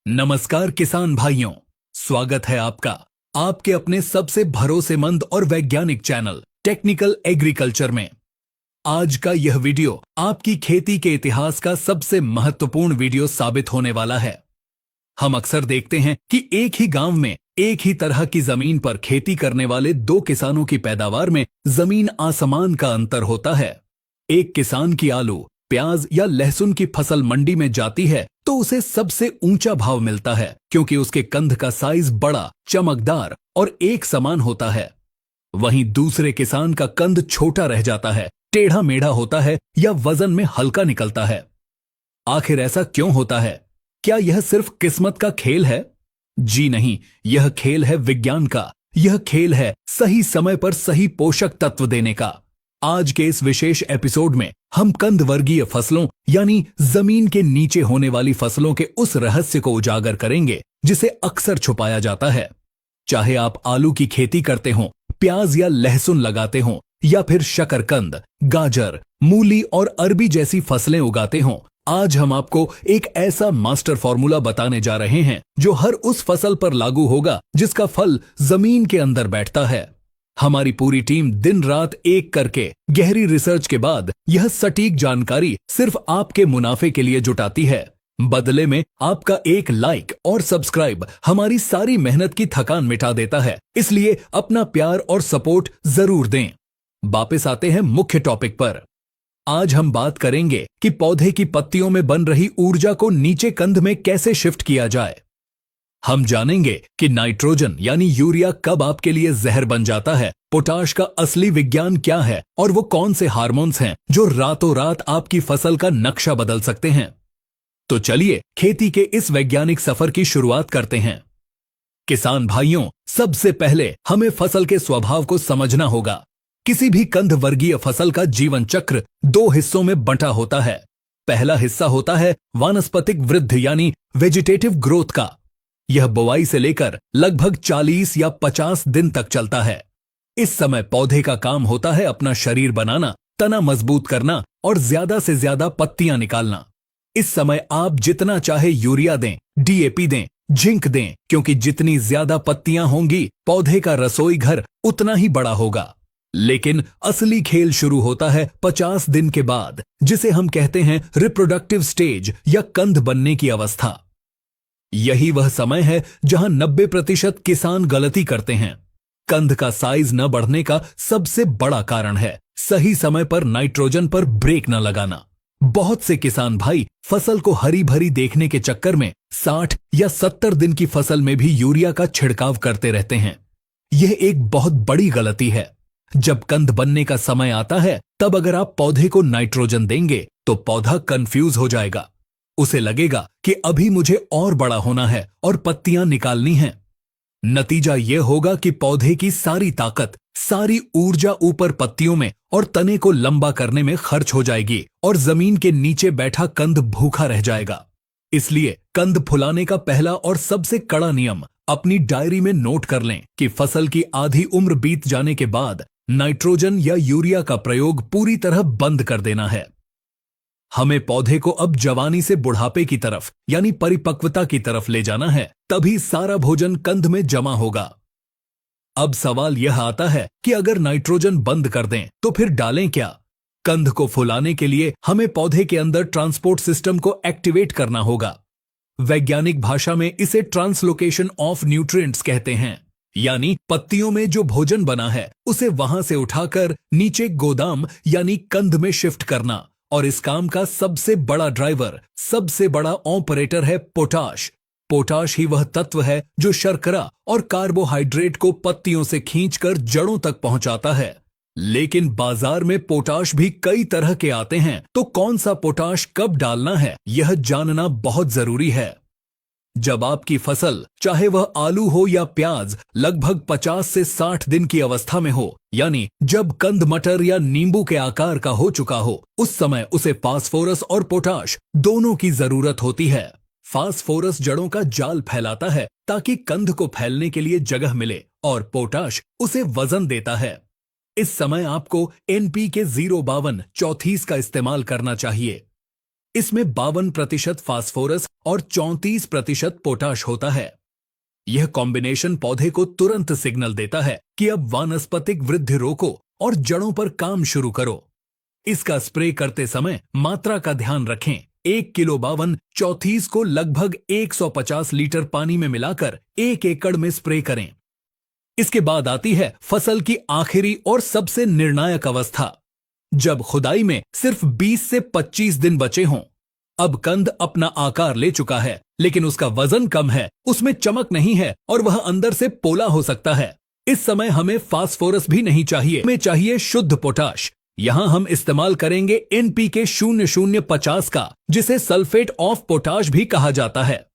नमस्कार किसान भाइयों, स्वागत है आपका आपके अपने सबसे भरोसेमंद और वैज्ञानिक चैनल टेक्निकल एग्रीकल्चर में। आज का यह वीडियो आपकी खेती के इतिहास का सबसे महत्वपूर्ण वीडियो साबित होने वाला है। हम अक्सर देखते हैं कि एक ही गांव में एक ही तरह की जमीन पर खेती करने वाले दो किसानों की पैदावार में जमीन आसमान का अंतर होता है। एक किसान की आलू, प्याज या लहसुन की फसल मंडी में जाती है तो उसे सबसे ऊंचा भाव मिलता है क्योंकि उसके कंद का साइज बड़ा, चमकदार और एक समान होता है। वहीं दूसरे किसान का कंद छोटा रह जाता है, टेढ़ा मेढ़ा होता है या वजन में हल्का निकलता है। आखिर ऐसा क्यों होता है? क्या यह सिर्फ किस्मत का खेल है? जी नहीं, यह खेल है विज्ञान का। यह खेल है सही समय पर सही पोषक तत्व देने का। आज के इस विशेष एपिसोड में हम कंद वर्गीय फसलों यानी जमीन के नीचे होने वाली फसलों के उस रहस्य को उजागर करेंगे जिसे अक्सर छुपाया जाता है। चाहे आप आलू की खेती करते हो, प्याज या लहसुन लगाते हो या फिर शकरकंद, गाजर, मूली और अरबी जैसी फसलें उगाते हो, आज हम आपको एक ऐसा मास्टर फॉर्मूला बताने जा रहे हैं जो हर उस फसल पर लागू होगा जिसका फल जमीन के अंदर बैठता है। हमारी पूरी टीम दिन रात एक करके गहरी रिसर्च के बाद यह सटीक जानकारी सिर्फ आपके मुनाफे के लिए जुटाती है। बदले में आपका एक लाइक और सब्सक्राइब हमारी सारी मेहनत की थकान मिटा देता है, इसलिए अपना प्यार और सपोर्ट जरूर दें। वापस आते हैं मुख्य टॉपिक पर। आज हम बात करेंगे कि पौधे की पत्तियों में बन रही ऊर्जा को नीचे कंद में कैसे शिफ्ट किया जाए। हम जानेंगे कि नाइट्रोजन यानी यूरिया कब आपके लिए जहर बन जाता है, पोटाश का असली विज्ञान क्या है और वो कौन से हार्मोन्स हैं जो रातों रात आपकी फसल का नक्शा बदल सकते हैं। तो चलिए खेती के इस वैज्ञानिक सफर की शुरुआत करते हैं। किसान भाइयों, सबसे पहले हमें फसल के स्वभाव को समझना होगा। किसी भी कंद वर्गीय फसल का जीवन चक्र दो हिस्सों में बंटा होता है। पहला हिस्सा होता है वानस्पतिक वृद्धि यानी वेजिटेटिव ग्रोथ का। यह बुवाई से लेकर लगभग 40 या 50 दिन तक चलता है। इस समय पौधे का काम होता है अपना शरीर बनाना, तना मजबूत करना और ज्यादा से ज्यादा पत्तियां निकालना। इस समय आप जितना चाहे यूरिया दें, डीएपी दें, जिंक दें, क्योंकि जितनी ज्यादा पत्तियां होंगी पौधे का रसोई घर उतना ही बड़ा होगा। लेकिन असली खेल शुरू होता है 50 दिन के बाद, जिसे हम कहते हैं रिप्रोडक्टिव स्टेज या कंद बनने की अवस्था। यही वह समय है जहां 90% किसान गलती करते हैं। कंद का साइज न बढ़ने का सबसे बड़ा कारण है सही समय पर नाइट्रोजन पर ब्रेक न लगाना। बहुत से किसान भाई फसल को हरी भरी देखने के चक्कर में 60 या 70 दिन की फसल में भी यूरिया का छिड़काव करते रहते हैं। यह एक बहुत बड़ी गलती है। जब कंद बनने का समय आता है तब अगर आप पौधे को नाइट्रोजन देंगे तो पौधा कंफ्यूज हो जाएगा। उसे लगेगा कि अभी मुझे और बड़ा होना है और पत्तियां निकालनी हैं। नतीजा यह होगा कि पौधे की सारी ताकत, सारी ऊर्जा ऊपर पत्तियों में और तने को लंबा करने में खर्च हो जाएगी और जमीन के नीचे बैठा कंद भूखा रह जाएगा। इसलिए कंद फुलाने का पहला और सबसे कड़ा नियम अपनी डायरी में नोट कर लें कि फसल की आधी उम्र बीत जाने के बाद नाइट्रोजन या यूरिया का प्रयोग पूरी तरह बंद कर देना है। हमें पौधे को अब जवानी से बुढ़ापे की तरफ यानी परिपक्वता की तरफ ले जाना है, तभी सारा भोजन कंद में जमा होगा। अब सवाल यह आता है कि अगर नाइट्रोजन बंद कर दें तो फिर डालें क्या? कंद को फुलाने के लिए हमें पौधे के अंदर ट्रांसपोर्ट सिस्टम को एक्टिवेट करना होगा। वैज्ञानिक भाषा में इसे ट्रांसलोकेशन ऑफ न्यूट्रिएंट्स कहते हैं, यानी पत्तियों में जो भोजन बना है उसे वहां से उठाकर नीचे गोदाम यानी कंद में शिफ्ट करना। और इस काम का सबसे बड़ा ड्राइवर, सबसे बड़ा ऑपरेटर है पोटाश। पोटाश ही वह तत्व है जो शर्करा और कार्बोहाइड्रेट को पत्तियों से खींचकर जड़ों तक पहुंचाता है। लेकिन बाजार में पोटाश भी कई तरह के आते हैं, तो कौन सा पोटाश कब डालना है यह जानना बहुत जरूरी है। जब आपकी फसल, चाहे वह आलू हो या प्याज, लगभग 50 से 60 दिन की अवस्था में हो, यानी जब कंद मटर या नींबू के आकार का हो चुका हो, उस समय उसे फास्फोरस और पोटाश दोनों की जरूरत होती है। फास्फोरस जड़ों का जाल फैलाता है ताकि कंद को फैलने के लिए जगह मिले और पोटाश उसे वजन देता है। इस समय आपको NPK 052 34 का इस्तेमाल करना चाहिए। इसमें 52% फास्फोरस और 34% पोटाश होता है। यह कॉम्बिनेशन पौधे को तुरंत सिग्नल देता है कि अब वानस्पतिक वृद्धि रोको और जड़ों पर काम शुरू करो। इसका स्प्रे करते समय मात्रा का ध्यान रखें। 1 किलो 52-34 को लगभग 150 लीटर पानी में मिलाकर 1 एकड़ में स्प्रे करें। इसके बाद आती है फसल की आखिरी और सबसे निर्णायक अवस्था, जब खुदाई में सिर्फ 20 से 25 दिन बचे हों। अब कंद अपना आकार ले चुका है, लेकिन उसका वजन कम है, उसमें चमक नहीं है और वह अंदर से पोला हो सकता है। इस समय हमें फास्फोरस भी नहीं चाहिए, हमें चाहिए शुद्ध पोटाश। यहां हम इस्तेमाल करेंगे एनपीके 0050 का, जिसे सल्फेट ऑफ पोटाश भी कहा जाता है।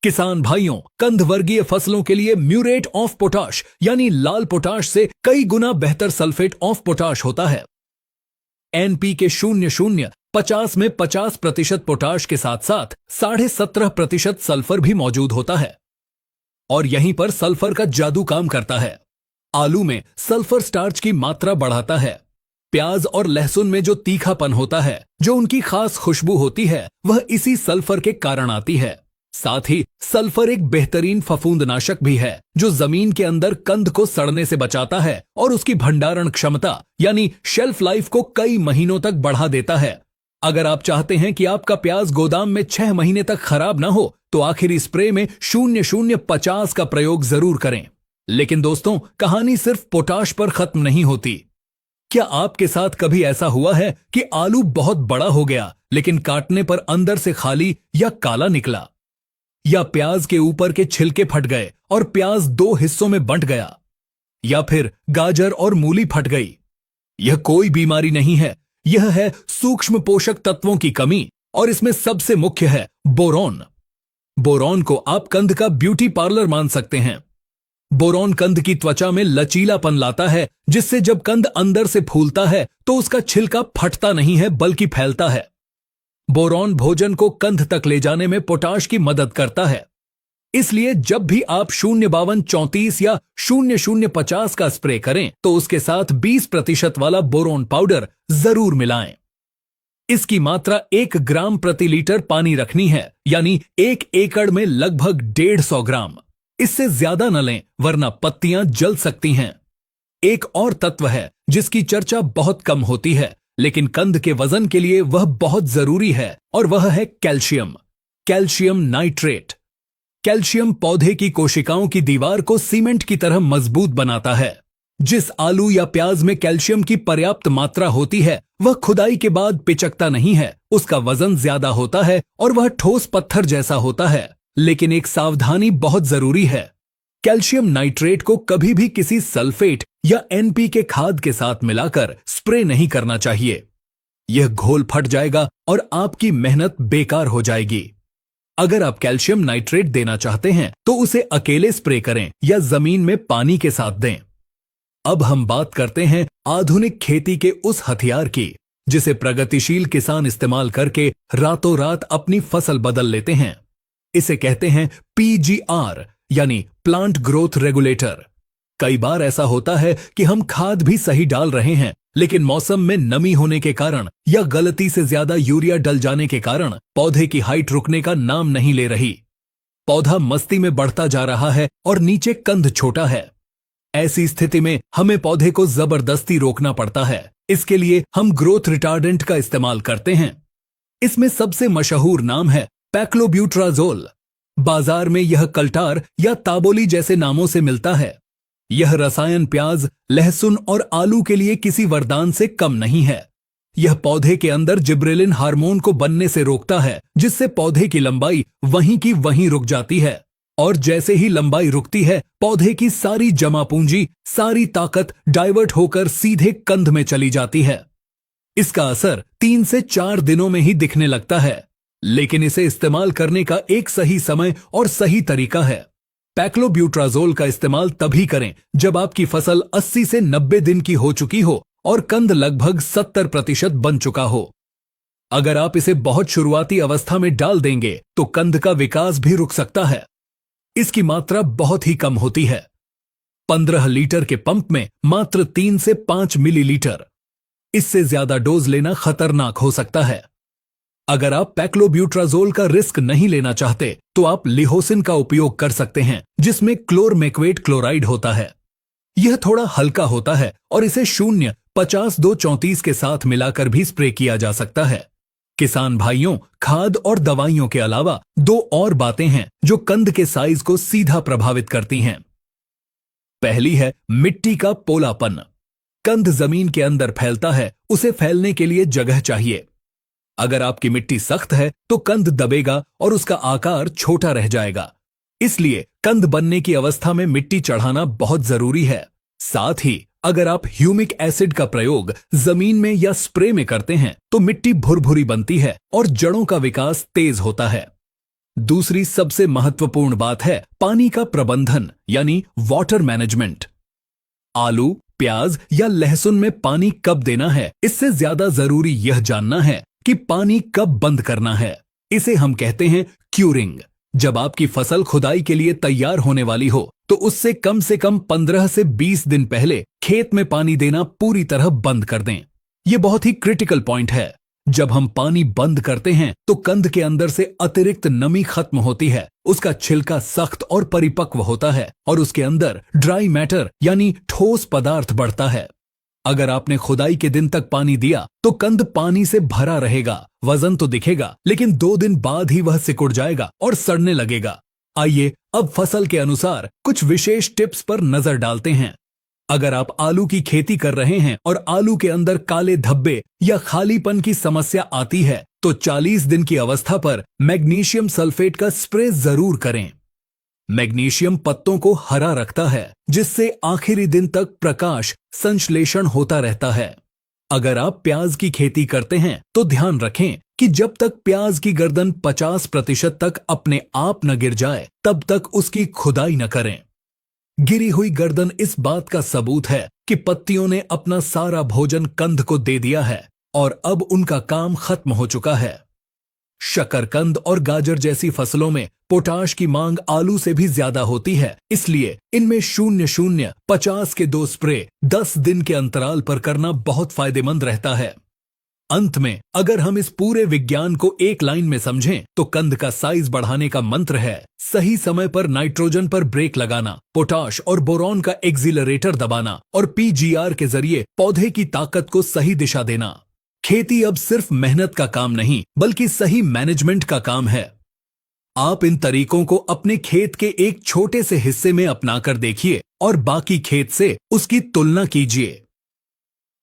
किसान भाइयों, कंद वर्गीय फसलों के लिए म्यूरेट ऑफ पोटाश यानी लाल पोटाश से कई गुना बेहतर सल्फेट ऑफ पोटाश होता है। एनपीके 0050 में 50% पोटाश के साथ साथ 17.5% सल्फर भी मौजूद होता है और यहीं पर सल्फर का जादू काम करता है। आलू में सल्फर स्टार्च की मात्रा बढ़ाता है। प्याज और लहसुन में जो तीखापन होता है, जो उनकी खास खुशबू होती है, वह इसी सल्फर के कारण आती है। साथ ही सल्फर एक बेहतरीन फफूंदनाशक भी है, जो जमीन के अंदर कंद को सड़ने से बचाता है और उसकी भंडारण क्षमता यानी शेल्फ लाइफ को कई महीनों तक बढ़ा देता है। अगर आप चाहते हैं कि आपका प्याज गोदाम में 6 महीने तक खराब ना हो, तो आखिरी स्प्रे में 0050 का प्रयोग जरूर करें। लेकिन दोस्तों, कहानी सिर्फ पोटाश पर खत्म नहीं होती। क्या आपके साथ कभी ऐसा हुआ है कि आलू बहुत बड़ा हो गया, लेकिन काटने पर अंदर से खाली या काला निकला? या प्याज के ऊपर के छिलके फट गए और प्याज 2 हिस्सों में बंट गया? या फिर गाजर और मूली फट गई? यह कोई बीमारी नहीं है, यह है सूक्ष्म पोषक तत्वों की कमी, और इसमें सबसे मुख्य है बोरॉन। बोरॉन को आप कंद का ब्यूटी पार्लर मान सकते हैं। बोरॉन कंद की त्वचा में लचीलापन लाता है, जिससे जब कंद अंदर से फूलता है तो उसका छिलका फटता नहीं है बल्कि फैलता है। बोरॉन भोजन को कंद तक ले जाने में पोटाश की मदद करता है। इसलिए जब भी आप 052-34 या 0050 का स्प्रे करें तो उसके साथ 20% वाला बोरॉन पाउडर जरूर मिलाएं। इसकी मात्रा 1 ग्राम प्रति लीटर पानी रखनी है, यानी 1 एकड़ में लगभग 150 ग्राम। इससे ज्यादा न लें, वरना पत्तियां जल सकती हैं। एक और तत्व है जिसकी चर्चा बहुत कम होती है, लेकिन कंद के वजन के लिए वह बहुत जरूरी है, और वह है कैल्शियम। Calcium nitrate. कैल्शियम पौधे की कोशिकाओं की दीवार को सीमेंट की तरह मजबूत बनाता है। जिस आलू या प्याज में कैल्शियम की पर्याप्त मात्रा होती है, वह खुदाई के बाद पिचकता नहीं है, उसका वजन ज्यादा होता है और वह ठोस पत्थर जैसा होता है। लेकिन एक सावधानी बहुत जरूरी है। कैल्शियम नाइट्रेट को कभी भी किसी सल्फेट या एनपीके खाद के साथ मिलाकर स्प्रे नहीं करना चाहिए। यह घोल फट जाएगा और आपकी मेहनत बेकार हो जाएगी। अगर आप कैल्शियम नाइट्रेट देना चाहते हैं तो उसे अकेले स्प्रे करें या जमीन में पानी के साथ दें। अब हम बात करते हैं आधुनिक खेती के उस हथियार की, जिसे प्रगतिशील किसान इस्तेमाल करके रातों रात अपनी फसल बदल लेते हैं। इसे कहते हैं पीजीआर यानी प्लांट ग्रोथ रेगुलेटर। कई बार ऐसा होता है कि हम खाद भी सही डाल रहे हैं, लेकिन मौसम में नमी होने के कारण या गलती से ज्यादा यूरिया डल जाने के कारण पौधे की हाइट रुकने का नाम नहीं ले रही। पौधा मस्ती में बढ़ता जा रहा है और नीचे कंद छोटा है। ऐसी स्थिति में हमें पौधे को जबरदस्ती रोकना पड़ता है। इसके लिए हम ग्रोथ रिटार्डेंट का इस्तेमाल करते हैं। इसमें सबसे मशहूर नाम है पैक्लोब्यूट्राजोल। बाजार में यह कल्टार या ताबोली जैसे नामों से मिलता है। यह रसायन प्याज, लहसुन और आलू के लिए किसी वरदान से कम नहीं है। यह पौधे के अंदर जिब्रेलिन हार्मोन को बनने से रोकता है, जिससे पौधे की लंबाई वहीं की वहीं रुक जाती है। और जैसे ही लंबाई रुकती है, पौधे की सारी जमा पूंजी, सारी ताकत डाइवर्ट होकर सीधे कंद में चली जाती है। इसका असर 3 से 4 दिनों में ही दिखने लगता है, लेकिन इसे इस्तेमाल करने का एक सही समय और सही तरीका है। पैक्लोब्यूट्राजोल का इस्तेमाल तभी करें जब आपकी फसल 80 से 90 दिन की हो चुकी हो और कंद लगभग 70% बन चुका हो। अगर आप इसे बहुत शुरुआती अवस्था में डाल देंगे तो कंद का विकास भी रुक सकता है। इसकी मात्रा बहुत ही कम होती है। 15 लीटर के पंप में मात्र 3 से 5 मिलीलीटर। इससे ज्यादा डोज लेना खतरनाक हो सकता है। अगर आप पैक्लोब्यूट्राजोल का रिस्क नहीं लेना चाहते तो आप लिहोसिन का उपयोग कर सकते हैं, जिसमें क्लोरमेक्वेट क्लोराइड होता है। यह थोड़ा हल्का होता है और इसे 0.50-2-34 के साथ मिलाकर भी स्प्रे किया जा सकता है। किसान भाइयों, खाद और दवाइयों के अलावा 2 और बातें हैं जो कंद के साइज को सीधा प्रभावित करती हैं। पहली है मिट्टी का पोलापन। कंद जमीन के अंदर फैलता है, उसे फैलने के लिए जगह चाहिए। अगर आपकी मिट्टी सख्त है तो कंद दबेगा और उसका आकार छोटा रह जाएगा। इसलिए कंद बनने की अवस्था में मिट्टी चढ़ाना बहुत जरूरी है। साथ ही अगर आप ह्यूमिक एसिड का प्रयोग जमीन में या स्प्रे में करते हैं तो मिट्टी भुरभुरी बनती है और जड़ों का विकास तेज होता है। दूसरी सबसे महत्वपूर्ण बात है पानी का प्रबंधन, यानी वाटर मैनेजमेंट। आलू, प्याज या लहसुन में पानी कब देना है, इससे ज्यादा जरूरी यह जानना है कि पानी कब बंद करना है। इसे हम कहते हैं क्यूरिंग। जब आपकी फसल खुदाई के लिए तैयार होने वाली हो तो उससे कम से कम 15 से 20 दिन पहले खेत में पानी देना पूरी तरह बंद कर दें। यह बहुत ही क्रिटिकल पॉइंट है। जब हम पानी बंद करते हैं तो कंद के अंदर से अतिरिक्त नमी खत्म होती है, उसका छिलका सख्त और परिपक्व होता है और उसके अंदर ड्राई मैटर यानी ठोस पदार्थ बढ़ता है। अगर आपने खुदाई के दिन तक पानी दिया तो कंद पानी से भरा रहेगा, वजन तो दिखेगा, लेकिन 2 दिन बाद ही वह सिकुड़ जाएगा और सड़ने लगेगा। आइए अब फसल के अनुसार कुछ विशेष टिप्स पर नजर डालते हैं। अगर आप आलू की खेती कर रहे हैं और आलू के अंदर काले धब्बे या खालीपन की समस्या आती है तो 40 दिन की अवस्था पर मैग्नीशियम सल्फेट का स्प्रे जरूर करें। मैग्नीशियम पत्तों को हरा रखता है, जिससे आखिरी दिन तक प्रकाश संश्लेषण होता रहता है। अगर आप प्याज की खेती करते हैं तो ध्यान रखें कि जब तक प्याज की गर्दन 50% तक अपने आप न गिर जाए तब तक उसकी खुदाई न करें। गिरी हुई गर्दन इस बात का सबूत है कि पत्तियों ने अपना सारा भोजन कंद को दे दिया है और अब उनका काम खत्म हो चुका है। शकरकंद और गाजर जैसी फसलों में पोटाश की मांग आलू से भी ज्यादा होती है, इसलिए इनमें 0-0-50 के 2 स्प्रे 10 दिन के अंतराल पर करना बहुत फायदेमंद रहता है। अंत में अगर हम इस पूरे विज्ञान को एक लाइन में समझें तो कंद का साइज बढ़ाने का मंत्र है सही समय पर नाइट्रोजन पर ब्रेक लगाना, पोटाश और बोरॉन का एक्सीलरेटर दबाना और पीजीआर के जरिए पौधे की ताकत को सही दिशा देना। खेती अब सिर्फ मेहनत का काम नहीं बल्कि सही मैनेजमेंट का काम है। आप इन तरीकों को अपने खेत के एक छोटे से हिस्से में अपनाकर देखिए और बाकी खेत से उसकी तुलना कीजिए।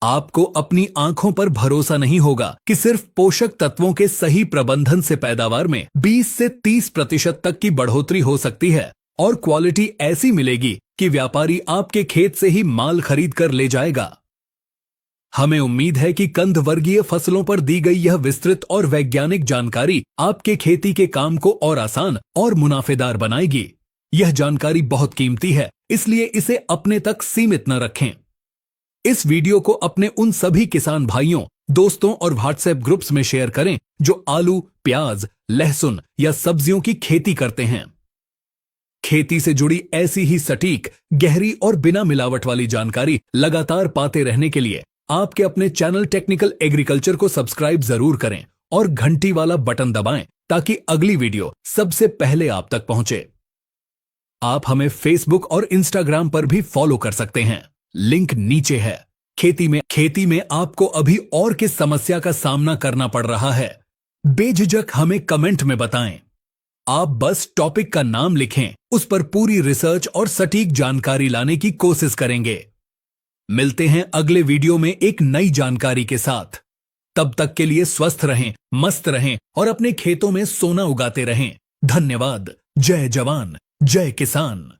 आपको अपनी आंखों पर भरोसा नहीं होगा कि सिर्फ पोषक तत्वों के सही प्रबंधन से पैदावार में 20 से 30% तक की बढ़ोतरी हो सकती है और क्वालिटी ऐसी मिलेगी कि व्यापारी आपके खेत से ही माल खरीद कर ले जाएगा। हमें उम्मीद है कि कंद वर्गीय फसलों पर दी गई यह विस्तृत और वैज्ञानिक जानकारी आपके खेती के काम को और आसान और मुनाफेदार बनाएगी। यह जानकारी बहुत कीमती है, इसलिए इसे अपने तक सीमित न रखें। इस वीडियो को अपने उन सभी किसान भाइयों, दोस्तों और व्हाट्सएप ग्रुप्स में शेयर करें जो आलू, प्याज, लहसुन या सब्जियों की खेती करते हैं। खेती से जुड़ी ऐसी ही सटीक, गहरी और बिना मिलावट वाली जानकारी लगातार पाते रहने के लिए आपके अपने चैनल टेक्निकल एग्रीकल्चर को सब्सक्राइब जरूर करें और घंटी वाला बटन दबाएं ताकि अगली वीडियो सबसे पहले आप तक पहुंचे। आप हमें फेसबुक और इंस्टाग्राम पर भी फॉलो कर सकते हैं, लिंक नीचे है। खेती में आपको अभी और किस समस्या का सामना करना पड़ रहा है, बेझिझक हमें कमेंट में बताएं। आप बस टॉपिक का नाम लिखें, उस पर पूरी रिसर्च और सटीक जानकारी लाने की कोशिश करेंगे। मिलते हैं अगले वीडियो में एक नई जानकारी के साथ। तब तक के लिए स्वस्थ रहें, मस्त रहें और अपने खेतों में सोना उगाते रहें। धन्यवाद। जय जवान, जय किसान।